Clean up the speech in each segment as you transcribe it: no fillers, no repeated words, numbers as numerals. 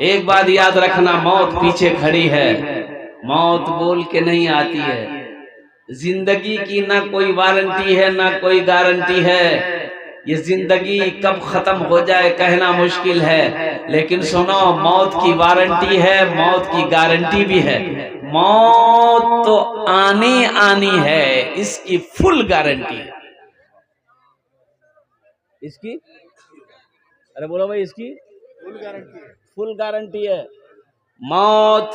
एक बात याद रखना, मौत पीछे खड़ी है, मौत बोल के नहीं आती है। जिंदगी की ना कोई वारंटी है ना कोई गारंटी है। ये जिंदगी कब खत्म हो जाए कहना मुश्किल है, लेकिन सुनो, मौत की वारंटी है, मौत की गारंटी भी है। मौत तो आनी आनी है, इसकी फुल गारंटी है। इसकी, अरे बोलो भाई, इसकी फुल गारंटी है। मौत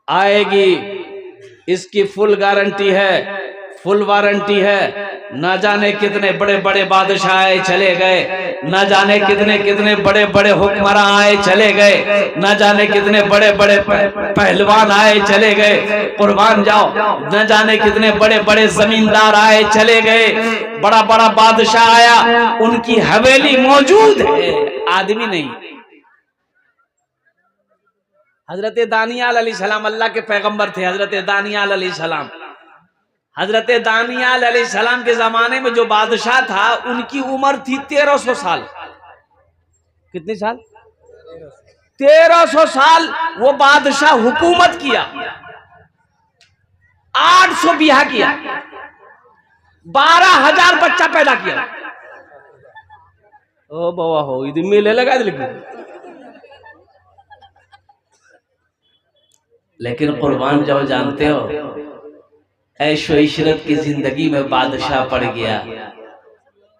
आएगी, इसकी फुल गारंटी है, फुल वारंटी है। न जाने कितने बड़े बड़े बादशाह आए चले गए, न जाने कितने कितने बड़े बड़े हुक्मरान आए चले गए, न जाने कितने बड़े बड़े पहलवान आए चले गए, कुर्बान जाओ, न जाने कितने बड़े बड़े जमींदार आए चले गए, बड़ा बड़ा बादशाह आया, उनकी हवेली मौजूद है, आदमी नहीं। हजरत दानियाल अलैहिस्सलाम अल्लाह के पैगंबर थे। हजरत दानियाल अलैहिस्सलाम, हजरत दानियाल अलैहिस्सलाम के जमाने में जो बादशाह था, उनकी उम्र थी 1300 साल। कितनी साल? 1300 साल वो बादशाह हुकूमत किया, 800 बियाह किया, 12,000 बच्चा पैदा किया। ओ बाबा हो, इधर मेले लगा दे। लेकिन कुर्बान जाओ, जानते हो, ऐशो इशरत की जिंदगी में बादशाह पड़ गया।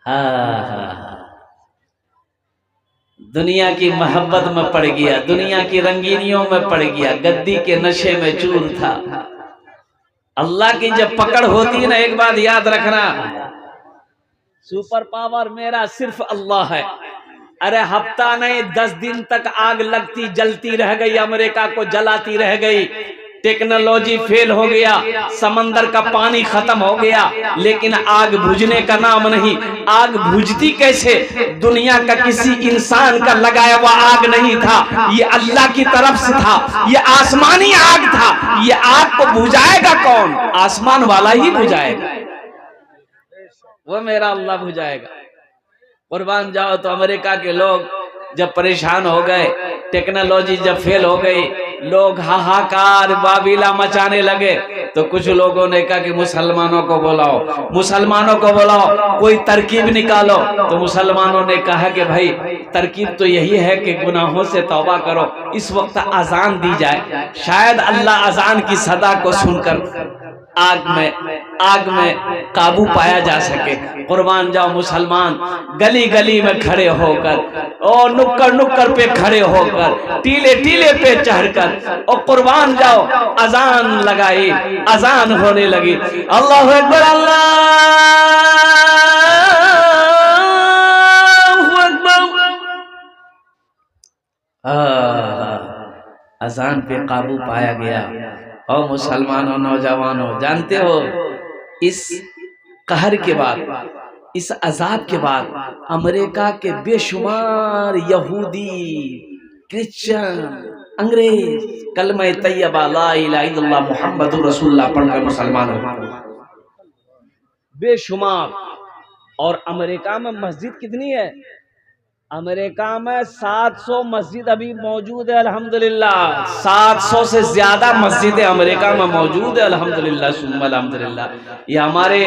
हाँ, दुनिया की मोहब्बत में पड़ गया, दुनिया की रंगीनियों में पड़ गया, गद्दी के नशे में चूर था। अल्लाह की जब पकड़ होती है ना, एक बात याद रखना, सुपर पावर मेरा सिर्फ अल्लाह है। अरे हफ्ता नहीं 10 दिन तक आग लगती जलती रह गई, अमेरिका को जलाती रह गई, टेक्नोलॉजी फेल हो गया, समंदर का पानी खत्म हो गया, लेकिन आग बुझने का नाम नहीं। आग बुझती कैसे? दुनिया का किसी इंसान का लगाया हुआ आग नहीं था, ये अल्लाह की तरफ से था, ये आसमानी आग था। ये आग को बुझाएगा कौन? आसमान वाला ही बुझाएगा, वो मेरा अल्लाह बुझाएगा। कुर्बान जाओ, तो अमेरिका के लोग जब परेशान हो गए, टेक्नोलॉजी जब फेल हो गई, लोग हाहाकार बाबिला मचाने लगे, तो कुछ लोगों ने कहा कि मुसलमानों को बुलाओ, मुसलमानों को बुलाओ, कोई तरकीब निकालो। तो मुसलमानों ने कहा कि भाई तरकीब तो यही है कि गुनाहों से तौबा करो, इस वक्त अजान दी जाए, शायद अल्लाह अजान की सदा को सुनकर आग में काबू पाया जा सके। कुर्बान जाओ, मुसलमान गली गली में खड़े होकर और नुक्कड़ नुक्कड़ पे खड़े होकर, टीले टीले पे चढ़कर, और कुर्बान जाओ अजान लगाई, अजान होने लगी। अल्लाहु अकबर, अल्लाहु अकबर। अजान पे काबू पाया गया। और मुसलमानों, नौजवानों, जानते हो, इस कहर के बाद, इस अजाब के बाद, अमेरिका के बेशुमार यहूदी, क्रिश्चियन, अंग्रेज कलमा तैयबा ला इलाहा इल्लल्लाह मुहम्मदुर रसूलुल्लाह पढ़कर मुसलमान हो बेशुमार। और अमेरिका में मस्जिद कितनी है? अमेरिका में 700 मस्जिद अभी मौजूद है, अल्हम्दुलिल्लाह। 700 से ज्यादा मस्जिदें अमेरिका में मौजूद है, अल्हम्दुलिल्लाह सुम्मा अल्हम्दुलिल्लाह। ये हमारे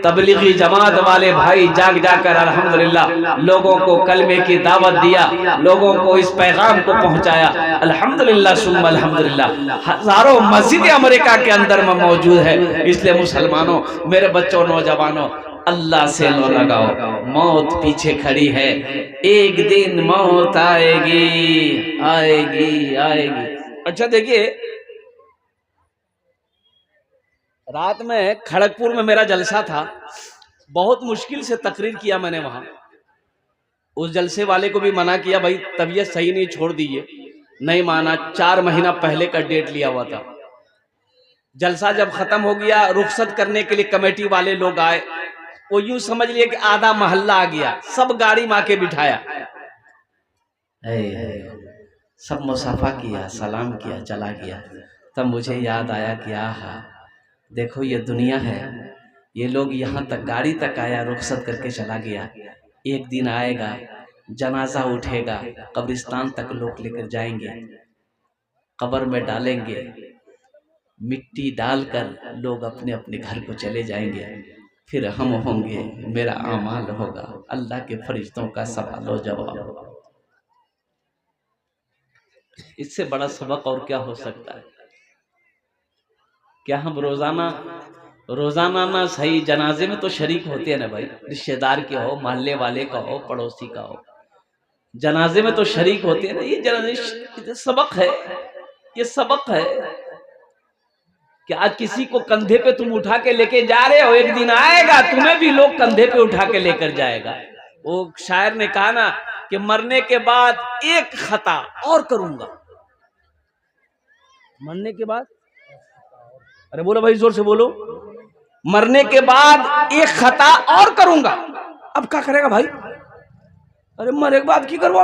तबलीगी जमात वाले भाई जाग जाकर अल्हम्दुलिल्लाह लोगों को कलमे की दावत दिया, लोगों को इस पैगाम को पहुंचाया, अल्हम्दुलिल्लाह सुम्मा अल्हम्दुलिल्लाह। हजारों मस्जिदें अमेरिका के अंदर में मौजूद है। इसलिए मुसलमानों, मेरे बच्चों, नौजवानों, अल्लाह से लो लगाओ, मौत पीछे खड़ी है, एक दिन मौत आएगी, आएगी, आएगी। अच्छा देखिए, रात में खड़गपुर में मेरा जलसा था, बहुत मुश्किल से तकरीर किया मैंने वहां। उस जलसे वाले को भी मना किया, भाई तबीयत सही नहीं, छोड़ दीजिए, नहीं माना। 4 महीना पहले का डेट लिया हुआ था। जलसा जब खत्म हो गया, रुखसत करने के लिए कमेटी वाले लोग आए, वो यूं समझ लिए कि आधा मोहल्ला आ गया, सब गाड़ी माँ के बिठाया, सब मुसाफा किया, सलाम किया, चला गया। तब मुझे याद आया कि आहा, देखो ये दुनिया है, ये लोग यहाँ तक गाड़ी तक आया, रुखसत करके चला गया। एक दिन आएगा जनाजा उठेगा, कब्रिस्तान तक लोग लेकर जाएंगे, कब्र में डालेंगे, मिट्टी डालकर लोग अपने अपने घर को चले जाएंगे। फिर हम होंगे, मेरा आमाल होगा, अल्लाह के फरिश्तों का सवाल व जवाब। इससे बड़ा सबक और क्या हो सकता है? क्या हम रोजाना ना सही जनाजे में तो शरीक होते हैं ना भाई, रिश्तेदार के हो, मोहल्ले वाले का हो, पड़ोसी का हो, जनाजे में तो शरीक होते हैं ना। ये जनाजे सबक है, ये सबक है कि आज किसी को कंधे पे तुम उठा के लेके जा रहे हो, एक दिन आएगा तुम्हें भी लोग कंधे पे उठा के लेकर जाएगा। वो शायर ने कहा ना कि मरने के बाद एक खता और करूंगा, मरने के बाद, अरे बोलो भाई जोर से बोलो, मरने के बाद एक खता और करूंगा। अब क्या करेगा भाई? अरे मरने के बाद की करवा,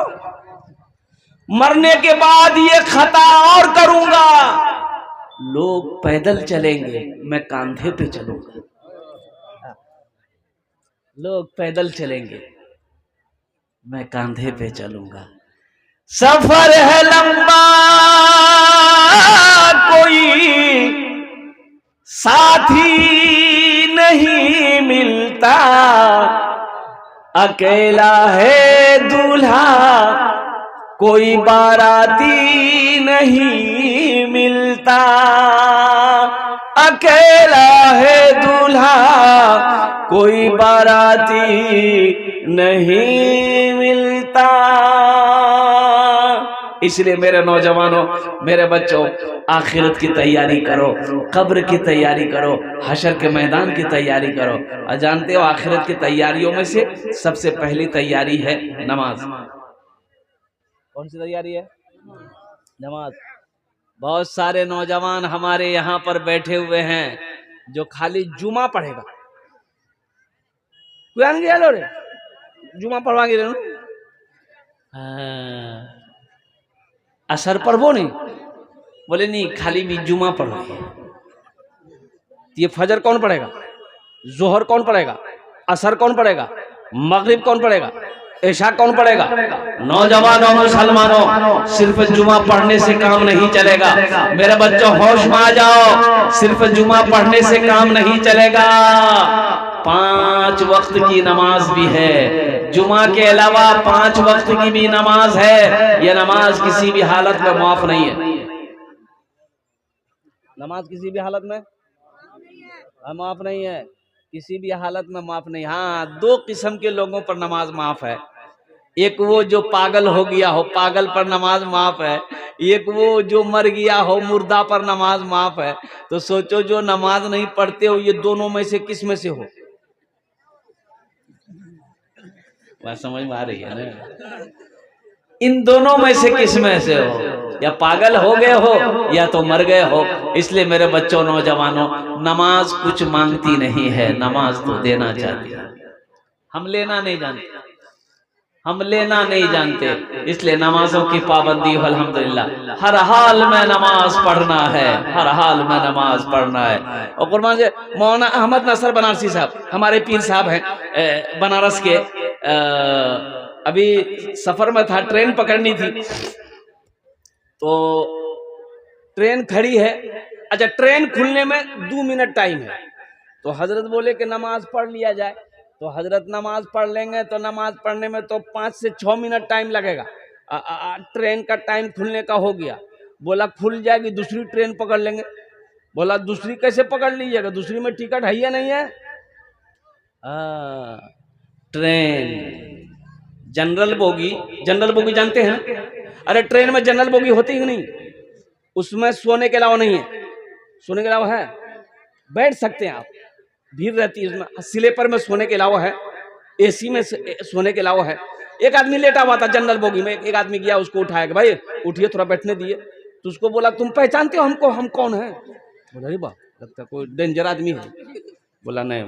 मरने के बाद ये खता और करूंगा। लोग पैदल चलेंगे, मैं कांधे पे चलूंगा। लोग पैदल चलेंगे, मैं कांधे पे चलूंगा। सफर है लंबा, कोई साथी नहीं मिलता, अकेला है दूल्हा, कोई बाराती नहीं मिलता, अकेला है दूल्हा, कोई बाराती नहीं मिलता। इसलिए मेरे नौजवानों, मेरे बच्चों, आखिरत की तैयारी करो, कब्र की तैयारी करो, हशर के मैदान की तैयारी करो। और जानते हो आखिरत की तैयारियों में से सबसे पहली तैयारी है नमाज। कौन सी तैयारी है? नमाज। बहुत सारे नौजवान हमारे यहाँ पर बैठे हुए हैं जो खाली जुमा पढ़ेगा। जुमा पढ़वाएंगे, असर पढ़वो नहीं, बोले नहीं खाली भी जुमा पढ़ो। ये फजर कौन पढ़ेगा? जोहर कौन पढ़ेगा? असर कौन पढ़ेगा? मगरिब कौन पढ़ेगा? ऐशा कौन पढ़ेगा? नौजवानों, मुसलमानों, सिर्फ जुमा पढ़ने से काम नहीं चलेगा। मेरे बच्चों होश में आ जाओ, सिर्फ जुमा पढ़ने से काम नहीं चलेगा। 5 वक्त की नमाज भी है, जुमा के अलावा 5 वक्त की भी नमाज है। यह नमाज किसी भी हालत में माफ नहीं है। नमाज किसी भी हालत में माफ नहीं है, किसी भी हालत में माफ नहीं। हाँ, 2 किस्म के लोगों पर नमाज माफ है। एक वो जो पागल हो गया हो, पागल पर नमाज माफ है। एक वो जो मर गया हो, मुर्दा पर नमाज माफ है। तो सोचो जो नमाज नहीं पढ़ते हो, ये दोनों में से किस में से हो? बात समझ में आ रही है ना? इन दोनों में से किस में से हो? या पागल हो गए हो या तो मर गए हो। इसलिए मेरे बच्चों, नौजवानों, नमाज कुछ मांगती नहीं है, नमाज तो देना चाहती है। हम लेना नहीं जानते, हम लेना नहीं जानते। इसलिए नमाजों की पाबंदी हो, अल्हम्दुलिल्लाह। हर हाल में नमाज पढ़ना है, हर हाल में नमाज पढ़ना है। और कुर्बान से मौलाना अहमद नसर बनारसी साहब हमारे पीर साहब हैं बनारस के। अभी सफर में था, ट्रेन पकड़नी थी, तो ट्रेन खड़ी है। अच्छा, ट्रेन खुलने में 2 मिनट टाइम है, तो हजरत बोले कि नमाज पढ़ लिया जाए। तो हजरत नमाज पढ़ लेंगे, तो नमाज पढ़ने में तो 5 से 6 मिनट टाइम लगेगा। ट्रेन का टाइम खुलने का हो गया। बोला खुल जाएगी, दूसरी ट्रेन पकड़ लेंगे। बोला दूसरी कैसे पकड़ लीजिएगा, दूसरी में टिकट है या नहीं है? Train general bogie, general bogie जानते हैं? अरे ट्रेन में जनरल बोगी होती ही नहीं, उसमें सोने के अलावा नहीं है। सोने के अलावा है, बैठ सकते हैं आप, भीड़ रहती है उसमें। स्लीपर में सोने के अलावा है, एसी में सोने के अलावा है। एक आदमी लेटा हुआ था जनरल बोगी में, एक आदमी गया, उसको उठाया कि भाई उठिए, थोड़ा बैठने दिए। तो उसको बोला तुम पहचानते हो हमको, हम कौन है? बोला अरे वाह, लगता कोई डेंजर आदमी है। बोला नहीं,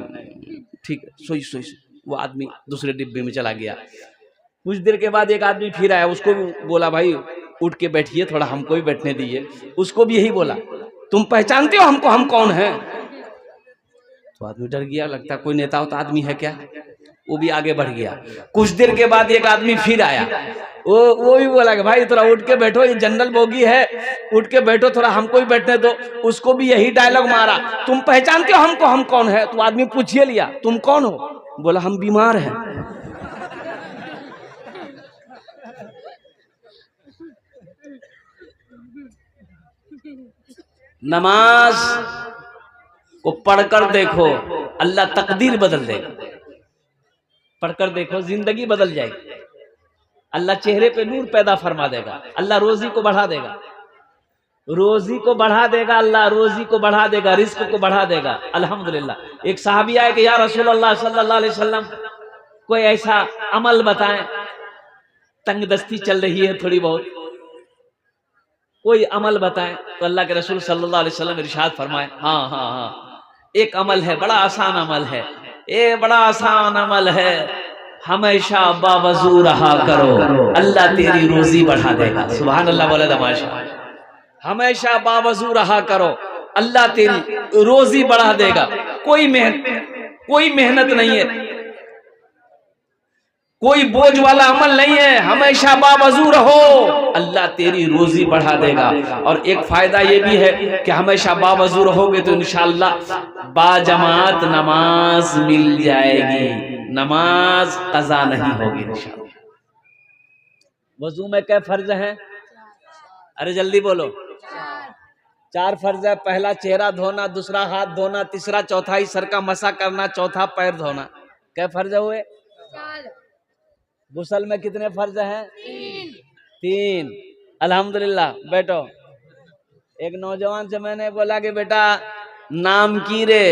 ठीक है, सोई सोई। वो आदमी दूसरे डिब्बे में चला गया। कुछ देर के बाद एक आदमी फिर आया, उसको बोला भाई उठ के बैठिए, थोड़ा हमको भी बैठने दीजिए। उसको भी यही बोला, तुम पहचानते हो हमको, हम कौन है? तो आदमी डर गया, लगता कोई नेता होता आदमी है क्या। वो भी आगे बढ़ गया। कुछ देर के बाद एक आदमी फिर आया, वो भी बोला कि भाई थोड़ा उठ के बैठो, ये जनरल बोगी है, उठ के बैठो, थोड़ा हमको भी बैठने दो। उसको भी यही डायलॉग मारा, तुम पहचानते हो हमको, हम कौन है? तो आदमी पूछिए लिया, तुम कौन हो? बोला हम बीमार हैं। नमाज को पढ़कर देखो, अल्लाह तकदीर बदल देगा। पढ़कर देखो, जिंदगी बदल जाएगी। अल्लाह चेहरे पे नूर पैदा फरमा देगा, अल्लाह रोजी को बढ़ा देगा, रोजी को बढ़ा देगा, अल्लाह रोजी को बढ़ा देगा, रिस्क को बढ़ा देगा। अल्हम्दुलिल्लाह। एक सहाबी आए कि या रसूल अल्लाह सल्लल्लाहु अलैहि वसल्लम, कोई ऐसा अमल बताएं, तंगदस्ती चल रही है थोड़ी बहुत, कोई अमल बताएं। तो अल्लाह के रसूल सल्लल्लाहु अलैहि वसल्लम इरशाद फरमाए, हाँ हाँ हाँ, एक अमल है, बड़ा आसान अमल है, ये बड़ा आसान अमल है, हमेशा बावजू रहा करो, अल्लाह तेरी रोजी बढ़ा देगा। सुभान अल्लाह बोले तमाशा। हमेशा बावजू रहा करो, अल्लाह तेरी रोजी बढ़ा देगा। कोई मेहनत नहीं है, कोई बोझ वाला अमल नहीं है, हमेशा बावजू रहो, अल्लाह तेरी रोजी बढ़ा देगा। और एक फायदा ये भी है कि हमेशा बावजू रहोगे तो इंशाअल्लाह बाजमात नमाज मिल जाएगी, नमाज कज़ा नहीं होगी इंशाअल्लाह। वजू में क्या फर्ज है? अरे जल्दी बोलो। 4 फर्ज है। पहला चेहरा धोना, दूसरा हाथ धोना, तीसरा चौथा सर का मसा करना, चौथा पैर धोना। क्या फर्ज हुए? 4। गुस्ल में कितने फर्ज हैं? 3। अल्हम्दुलिल्लाह। बैठो। एक नौजवान से मैंने बोला कि बेटा नाम की रे?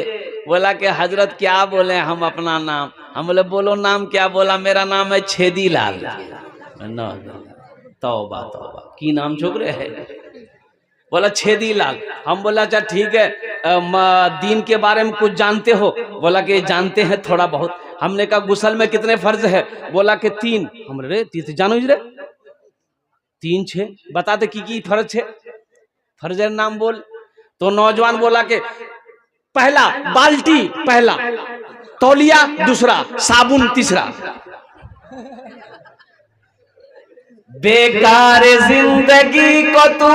बोला कि हजरत क्या बोले हम अपना नाम? हम बोले बोलो नाम क्या? बोला मेरा नाम है छेदी लाल। तौबा तौबा, की नाम छोकरे है? बोला छेदी लाल। हम बोला अच्छा ठीक है, दीन के बारे में कुछ जानते हो? बोला कि जानते हैं थोड़ा बहुत। हमने कहा गुस्ल में कितने फर्ज है? बोला कि 3। हम रे 3 जानो रे 3 6 बताते की फर्ज है? फर्ज नाम बोल। तो नौजवान बोला कि पहला बाल्टी, पहला तौलिया, दूसरा साबुन, तीसरा। बेकार जिंदगी को तू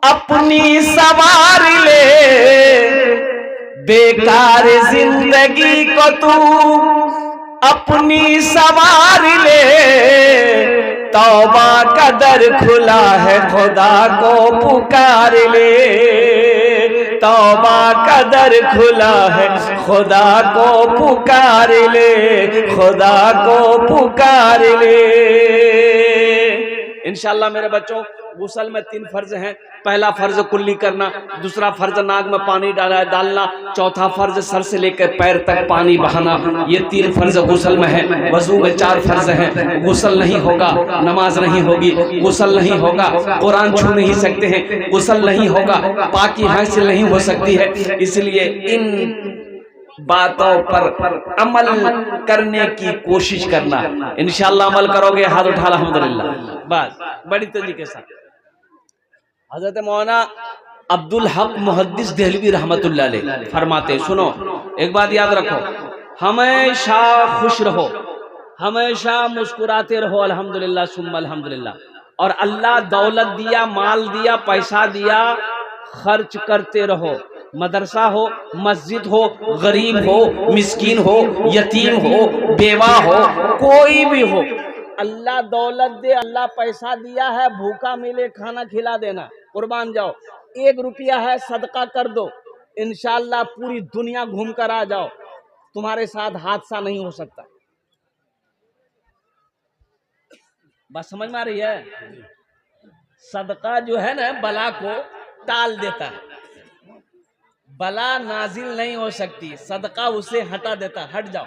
अपनी सवार ले, बेकार जिंदगी को तू अपनी सवार ले, तौबा का दर खुला है खुदा को पुकार ले, तौबा का दर खुला है खुदा को पुकार ले, खुदा को पुकार ले। इंशाअल्लाह मेरे बच्चों, गुस्ल में 3 फर्ज हैं। पहला फर्ज कुल्ली करना, दूसरा फर्ज नाक में पानी डालना, चौथा फर्ज सर से लेकर पैर तक पानी बहाना। ये 3 फर्ज गुस्ल में है। वजू में 4 फर्ज हैं। गुस्ल नहीं होगा नमाज नहीं होगी, गुस्ल नहीं होगा कुरान छू नहीं सकते हैं, गुस्ल नहीं होगा पाकी हासिल नहीं हो सकती है। इसलिए इन बातों पर अमल करने की कोशिश करना। इंशाअल्लाह अमल करोगे, हाथ उठा अल्हम्दुलिल्लाह। बस बड़ी तेजी के साथ। हजरत मौलाना अब्दुल हक मुहद्दिस देहलवी रहमतुल्लाह अलैह फरमाते, सुनो एक बात याद रखो, हमेशा खुश रहो, हमेशा मुस्कुराते रहो, अल्हम्दुलिल्लाह सुम्मा अल्हम्दुलिल्लाह। और अल्लाह दौलत दिया, माल दिया, पैसा दिया, खर्च करते रहो। मदरसा हो, मस्जिद हो, गरीब हो, मिस्कीन हो, यतीम हो, बेवा हो, कोई भी हो, अल्लाह दौलत दे, अल्लाह पैसा दिया है, भूखा मिले खाना खिला देना, कुर्बान जाओ। 1 रुपया है सदका कर दो, इंशाअल्लाह पूरी दुनिया घूम कर आ जाओ, तुम्हारे साथ हादसा नहीं हो सकता। बात समझ में आ रही है? सदका जो है ना बला को टाल देता है, बला नाजिल नहीं हो सकती, सदका उसे हटा देता, हट जाओ।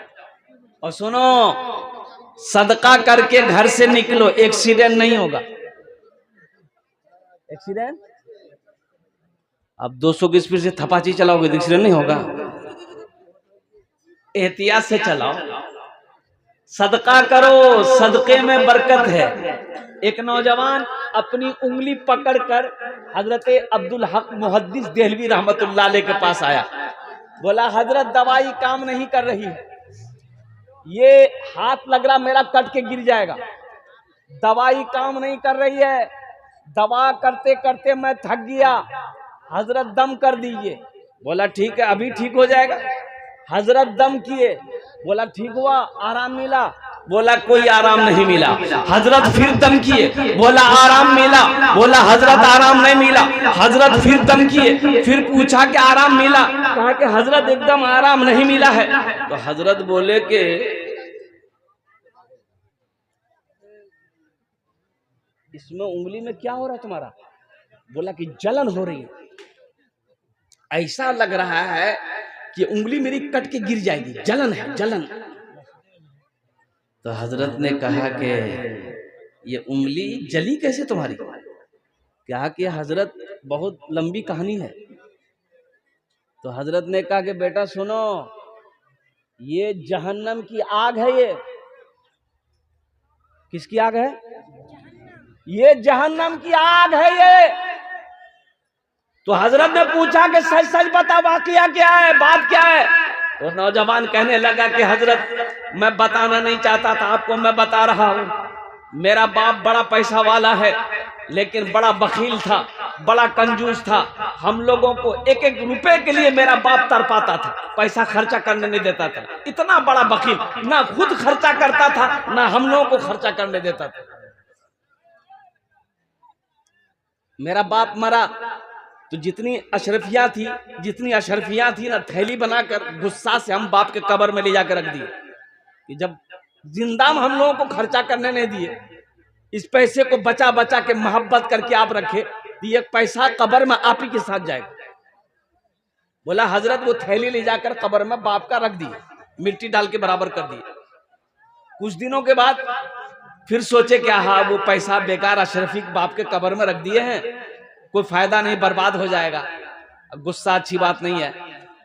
और सुनो, सदका करके घर से निकलो, एक्सीडेंट नहीं होगा। एक्सीडेंट अब 200 की स्पीड से थपाची चलाओगे तो एक्सीडेंट नहीं होगा। एहतियात से चलाओ, सदका करो, सदके में बरकत है। एक नौजवान अपनी उंगली पकड़कर हजरत अब्दुल हक मुहद्दिस देहलवी रहमतुल्लाह अलैह के पास आया, बोला हजरत दवाई काम नहीं कर रही है, ये हाथ लग रहा मेरा कट के गिर जाएगा, दवाई काम नहीं कर रही है, दवा करते करते मैं थक गया, हजरत दम कर दीजिए। बोला ठीक है अभी ठीक हो जाएगा। हजरत दम किए, बोला ठीक हुआ, आराम मिला। बोला कोई आराम नहीं मिला। हजरत फिर दम किए, बोला आराम मिला। बोला हजरत आराम नहीं मिला। हजरत फिर दम किए, फिर पूछा कि आराम मिला, कहा कि हजरत एकदम आराम नहीं मिला है। तो हजरत बोले कि इसमें उंगली में क्या हो रहा है तुम्हारा? बोला कि जलन हो रही है, ऐसा लग रहा है कि उंगली मेरी कट के गिर जाएगी, जलन है जलन। तो हजरत ने कहा कि ये उंगली जली कैसे तुम्हारी? कहा कि हजरत बहुत लंबी कहानी है। तो हजरत ने कहा कि बेटा सुनो, ये जहन्नम की आग है। ये किसकी आग है? ये जहन्नम की आग है ये। तो हजरत ने पूछा कि सच सच बता, वाकया क्या है, बात क्या है? वो नौजवान कहने लगा कि हजरत मैं बताना नहीं चाहता था आपको, मैं बता रहा हूँ। मेरा बाप बड़ा पैसा वाला है, लेकिन बड़ा बखील था, बड़ा कंजूस था। हम लोगों को एक एक रुपए के लिए मेरा बाप तरपाता था, पैसा खर्चा करने नहीं देता था। इतना बड़ा बखील, ना खुद खर्चा करता था ना हम लोगों को खर्चा करने देता था। मेरा बाप मरा तो जितनी अशरफियां थी ना, थैली बनाकर गुस्सा से हम बाप के कब्र में ले जाकर रख दिए कि जब जिंदा में हम लोगों को खर्चा करने नहीं दिए, इस पैसे को बचा बचा के मोहब्बत करके आप रखे, तो ये पैसा कब्र में आप ही के साथ जाएगा। बोला हजरत वो थैली ले जाकर कब्र में बाप का रख दिए, मिट्टी डाल के बराबर कर दिए। कुछ दिनों के बाद फिर सोचे क्या, हाँ वो पैसा बेकार अशरफी बाप के कब्र में रख दिए हैं, कोई फायदा नहीं, बर्बाद हो जाएगा। गुस्सा अच्छी बात नहीं है।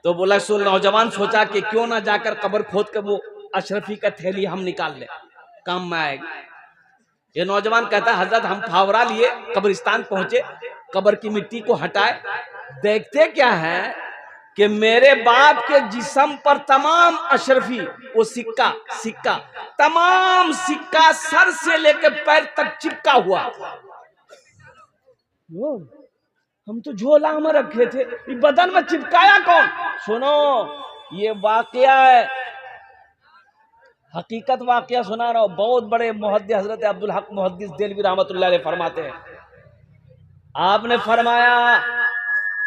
तो बोला सो नौजवान सोचा कि क्यों ना जाकर कब्र खोद कर वो अशरफी का थैली हम निकाल ले, काम में आएगा। ये नौजवान कहता है हजरत हम फावरा लिए कब्रिस्तान पहुंचे, कब्र की मिट्टी को हटाए, देखते क्या है कि मेरे बाप के जिस्म पर तमाम अशरफी वो सिक्का तमाम सिक्का सर से लेकर पैर तक चिपका हुआ। हम तो झोला में रखे थे, ये बदन में चिपकाया कौन? सुनो ये वाकया है, हकीकत वाकया सुना रहा हूं। बहुत बड़े मुहद्दिस हजरत अब्दुल हक मुहद्दिस देलवी रहमतुल्लाह अलैह फरमाते हैं, आपने फरमाया,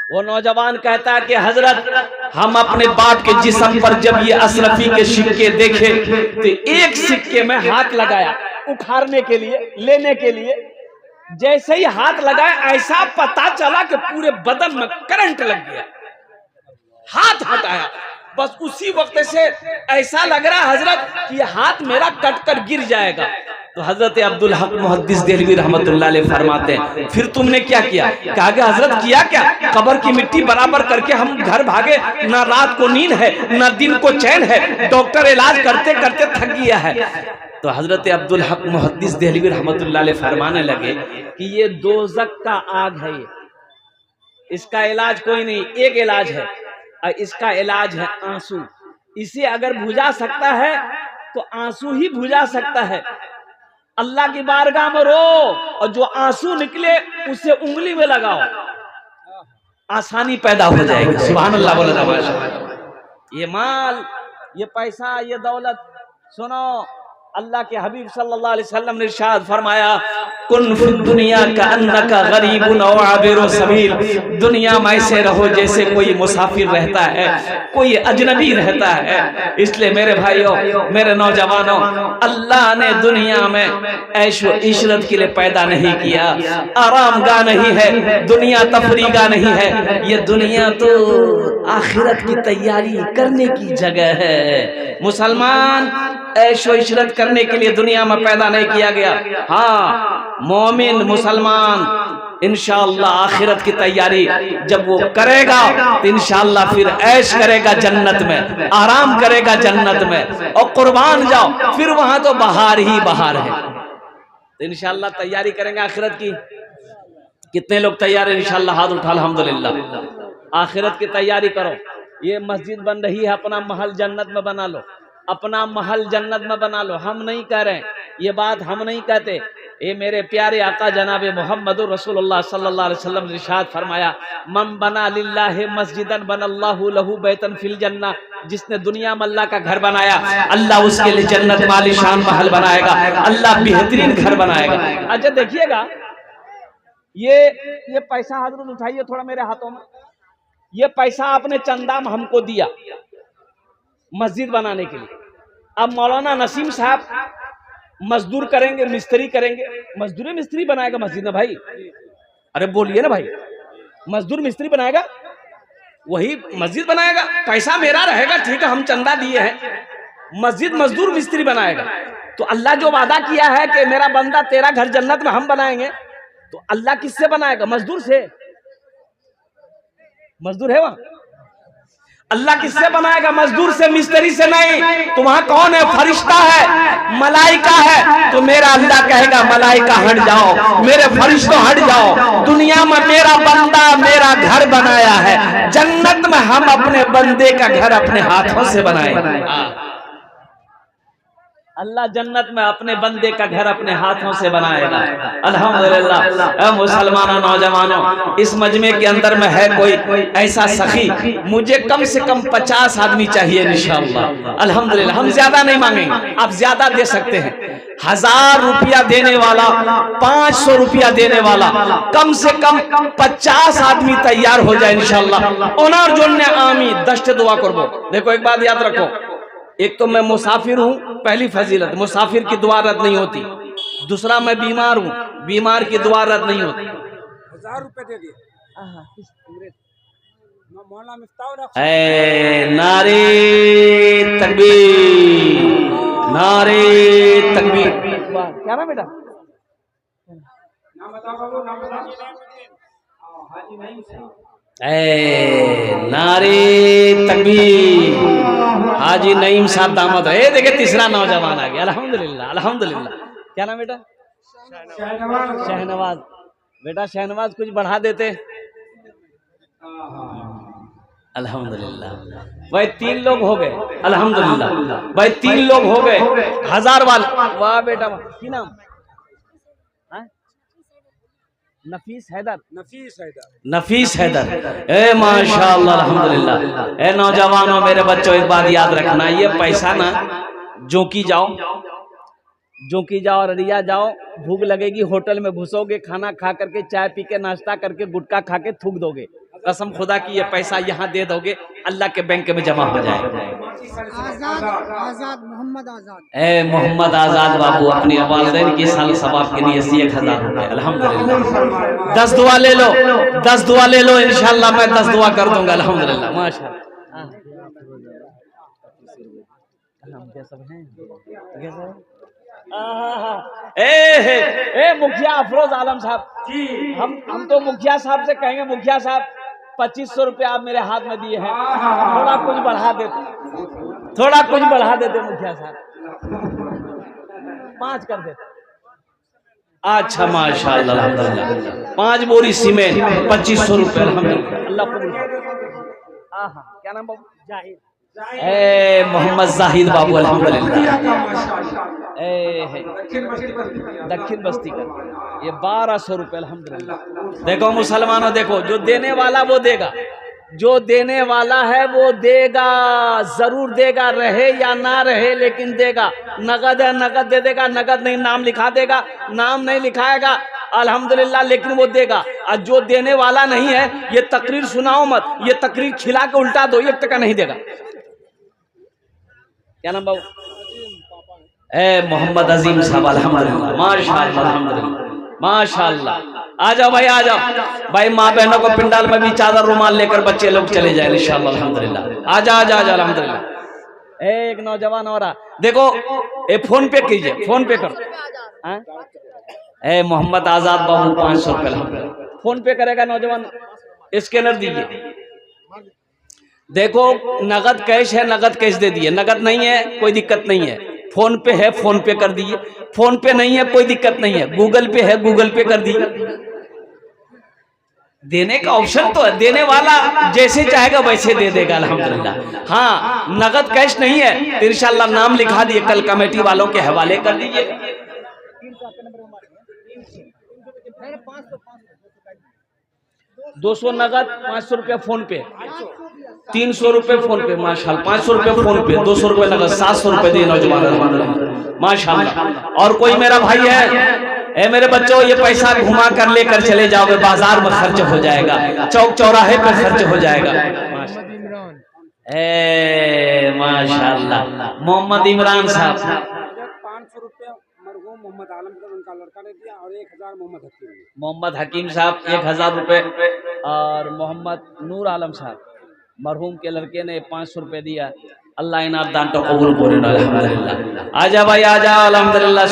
वो नौजवान कहता है कि हजरत हम अपने बाप के जिस्म पर जब ये अशरफी के सिक्के देखे तो एक सिक्के में हाथ लगाया उखाड़ने के लिए, लेने के लिए। जैसे ही हाथ लगाया ऐसा पता चला कि पूरे बदन में करंट लग गया। हाथ हटाया, बस उसी वक्त से ऐसा लग रहा हजरत कि हाथ मेरा कट कर गिर जाएगा। तो हजरत अब्दुल हक मुहद्दिस देलवी रहमतुल्लाह अलैह फरमाते हैं, फिर तुमने क्या किया? कहा कि हजरत किया क्या, कब्र की मिट्टी बराबर करके हम घर भागे, ना रात को नींद है ना दिन को चैन है, डॉक्टर इलाज करते करते थक गया है। तो हजरत अब्दुल हक मुहद्दिस देलवी रहमतुल्लाह अलैह फरमाने लगे कि ये दोज़ख का आग है, ये इसका इलाज कोई नहीं, एक इलाज है, और इसका इलाज है आंसू। इसे अगर बुझा सकता है तो आंसू ही बुझा सकता है। अल्लाह की बारगाह में रो और जो आंसू निकले उसे उंगली में लगाओ, आसानी पैदा हो जाएगी। सुभान अल्लाह बोला माशाअल्लाह। ये माल, ये पैसा, ये दौलत, सुनो अल्लाह के हबीब सल्लल्लाहु अलैहि वसल्लम ने इरशाद फरमाया, कुन फिद दुनिया का अन्नका गरीबुन औ आबिरु सबील। दुनिया में ऐसे रहो जैसे कोई मुसाफिर रहता है, कोई अजनबी रहता है। इसलिए मेरे भाइयों, मेरे नौजवानों, अल्लाह ने दुनिया में ऐशो इशरत के लिए पैदा नहीं किया, आराम गाह नहीं है, दुनिया तफरी गाह नहीं है। ये दुनिया तो आखिरत की तैयारी करने की जगह है। मुसलमान ऐशो इशरत करने के लिए दुनिया में पैदा नहीं किया गया। हाँ, मोमिन मुसलमान इंशाअल्लाह आखिरत की तैयारी जब वो करेगा तो इंशाअल्लाह फिर ऐश करेगा जन्नत में, आराम करेगा जन्नत में, और कुर्बान जाओ फिर वहां तो बहार ही बहार है। तो इंशाअल्लाह तैयारी करेंगे आखिरत की। कितने लोग तैयार हैं? इंशाअल्लाह हाथ उठा, अल्हम्दुलिल्लाह। आखिरत की तैयारी करो। ये मस्जिद बन रही है, अपना महल जन्नत में बना लो। अपना महल जन्नत में बना लो, हम नहीं कह रहे, ये बात हम नहीं कहते। ये मेरे प्यारे आका जनाब मोहम्मद रसूलुल्लाह सल्लल्लाहु अलैहि वसल्लम ने इरशाद फरमाया, मन बना लिल्लाहि मस्जिदन बनल्लाहु लहू बैतन फिल जन्नह, जिसने दुनिया में अल्लाह का घर बनाया अल्लाह उसके लिए जन्नत में आलीशान महल बनाएगा, अल्लाह बेहतरीन घर बनाएगा। अच्छा देखिएगा, ये पैसा हजरत उठाइए थोड़ा मेरे हाथों में, ये पैसा आपने चंदा में हमको दिया मस्जिद बनाने के लिए। अब मौलाना नसीम साहब मजदूर करेंगे, मिस्त्री करेंगे, मजदूर मिस्त्री बनाएगा मस्जिद में भाई, अरे बोलिए ना भाई, मजदूर मिस्त्री बनाएगा, वही मस्जिद बनाएगा, पैसा मेरा रहेगा, ठीक है हम चंदा दिए हैं, मस्जिद मजदूर मिस्त्री बनाएगा। तो अल्लाह जो वादा किया है कि मेरा बंदा तेरा घर जन्नत में हम बनाएंगे, तो अल्लाह किससे बनाएगा? मजदूर से। मजदूर है वहां, अल्लाह किससे बनाएगा? मजदूर से, मिस्त्री से नहीं। तो वहां कौन है? फरिश्ता है, मलाइका है। तो मेरा अल्लाह कहेगा मलाइका हट जाओ, मेरे फरिश्तों हट जाओ, दुनिया में मेरा बंदा मेरा घर बनाया है, जन्नत में हम अपने बंदे का घर अपने हाथों से बनाएंगे। अल्लाह जन्नत में अपने बंदे का घर अपने हाथों से बनाएगा। अल्हम्दुलिल्लाह। मुसलमानों, नौजवानों, इस मजमे के अंदर में है कोई ऐसा सखी, मुझे कम से कम 50 आदमी चाहिए इंशाअल्लाह। अल्हम्दुलिल्लाह, हम ज्यादा नहीं मांगेंगे, आप ज्यादा दे सकते हैं। 1000 रुपया देने वाला, 500 रुपया देने वाला, कम से कम 50 आदमी तैयार हो जाए इंशाअल्लाह। ओनार जोड़ने आमी दश्त दुआ करबो। देखो एक बात याद रखो, एक तो मैं मुसाफिर हूँ, पहली फजीलत, मुसाफिर की दुआ रद्द नहीं होती। दूसरा मैं बीमार हूँ, बीमार की दुआ रद्द नहीं होती। 1000 रुपए दे दिए। नारे तकबीर, नारे तकबीर। क्या ना बेटा, नाम बताओ बाबू, नाम बताओ। हाजी नहीं नारे तकबीर, हाजी नईम साहब दामद है। देखे तीसरा नौजवान आ गया, अल्हम्दुलिल्लाह अल्हम्दुलिल्लाह। क्या नाम बेटा? शहनवाज। बेटा शहनवाज कुछ बढ़ा देते। अल्हम्दुलिल्लाह भाई 3 लोग हो गए, अल्हम्दुलिल्लाह भाई 3 लोग हो गए। 1000 वाले, वाह बेटा वाह। की नाम? नफीस हैदर। नफीस हैदर। नफीस हैदर, ए माशाअल्लाह अल्हम्दुलिल्लाह। ए नौजवानों, मेरे बच्चों, एक बात याद रखना, ये पैसा ना जो की जाओ, अररिया जाओ, भूख लगेगी होटल में घुसोगे, खाना खा करके, चाय पी के, नाश्ता करके, गुटखा खा के थूक दोगे। कसम खुदा की ये पैसा यहाँ दे दोगे, अल्लाह के बैंक में जमा हो जाएगा। आजाद मोहम्मद आजाद, ए मोहम्मद आजाद बाबू, अपनी वालिदैन की साल सवाब के लिए 1000 रुपए, अल्हम्दुलिल्लाह। 10 दुआ ले लो, 10 दुआ ले लो, इंशाल्लाह मैं 10 दुआ कर दूंगा, अल्हम्दुलिल्लाह माशाअल्लाह। ए मुखिया अफरोज आलम साहब जी, हम तो मुखिया साहब से कहेंगे, मुखिया साहब 2500 रुपया आप मेरे हाथ में दिए हैं, थोड़ा कुछ बढ़ा देते, थोड़ा कुछ बढ़ा देते मुखिया साहब, 5 कर देते। अच्छा माशाअल्लाह अल्हम्दुलिल्लाह। 5 बोरी सीमेंट 2500 रुपए, अल्हम्दुलिल्लाह। अल्लाह कबूल करे। क्या नाम बाबू? जाहिद। ए मोहम्मद जाहिद बाबू, अल्हम्दुलिल्लाह। दक्षिण बस्ती का ये 1200 रुपए, अल्हम्दुलिल्लाह। देखो मुसलमानों, देखो जो देने वाला वो देगा, जो देने वाला है वो देगा, जरूर देगा, रहे या ना रहे लेकिन देगा। नगद है, नगद दे देगा, नगद नहीं नाम लिखा देगा, नाम नहीं लिखाएगा, अल्हम्दुलिल्लाह, लेकिन वो देगा। और जो देने वाला नहीं है, ये तकरीर सुनाओ मत, ये तकरीर खिला के उल्टा दो, 1 टका नहीं देगा। क्या नाम बाबू? ए मोहम्मद अजीम साहब, अल्हम्दुलिल्लाह माशाअल्लाह अल्हम्दुलिल्लाह माशाअल्लाह। आ जाओ भाई, आ जाओ भाई, माँ बहनों को पिंडाल में भी चादर रुमाल लेकर बच्चे लोग चले जाए इंशाअल्लाह, अल्हम्दुलिल्लाह। आजा आजा आजा, अल्हम्दुलिल्लाह। एक नौजवान हो रहा, देखो ए फोन पे कीजिए, फोन पे करो। ए मोहम्मद आजाद बाबू 500 रुपए, अल्हम्दुलिल्लाह। फोन पे करेगा नौजवान, स्कैनर दीजिए। देखो नगद कैश है, नगद कैश दे दिए, नगद नहीं है कोई दिक्कत नहीं है, फोन पे है फोन पे कर दिए, फोन पे नहीं है कोई दिक्कत नहीं है, गूगल पे है गूगल पे कर दिए। देने का ऑप्शन तो है, देने वाला जैसे चाहेगा वैसे दे देगा अल्हम्दुलिल्लाह। हाँ, नगद कैश नहीं है तो इंशाल्लाह नाम लिखा दिए, कल कमेटी वालों के हवाले कर दीजिए। 200 नगद, 500 रुपया फोन पे, 300 रुपये फोन पे, माशाल्लाह 500 रुपये फोन पे, 200 रुपये नगद, 700 रुपये दिए नौजवान माशाल्लाह। और कोई मेरा भाई है, ए मेरे बच्चों ये पैसा घुमा कर लेकर चले जाओगे, बाजार में खर्च हो जाएगा, चौक चौराहे पर खर्च हो जाएगा। ए माशाल्लाह मोहम्मद इमरान साहब 500 रुपये मरहूम मोहम्मद आलम साहब उनका लड़का ने दिया और 1000 मोहम्मद हकीम साहब 1000 रुपये और मोहम्मद नूर आलम साहब मरहूम के लड़के ने 500 रुपये दिया। अल्लाह इनाम दान तो कबूल करे। अल्हम्दुलिल्लाह। आजा भाई आजा, अल्हम्दुलिल्लाह।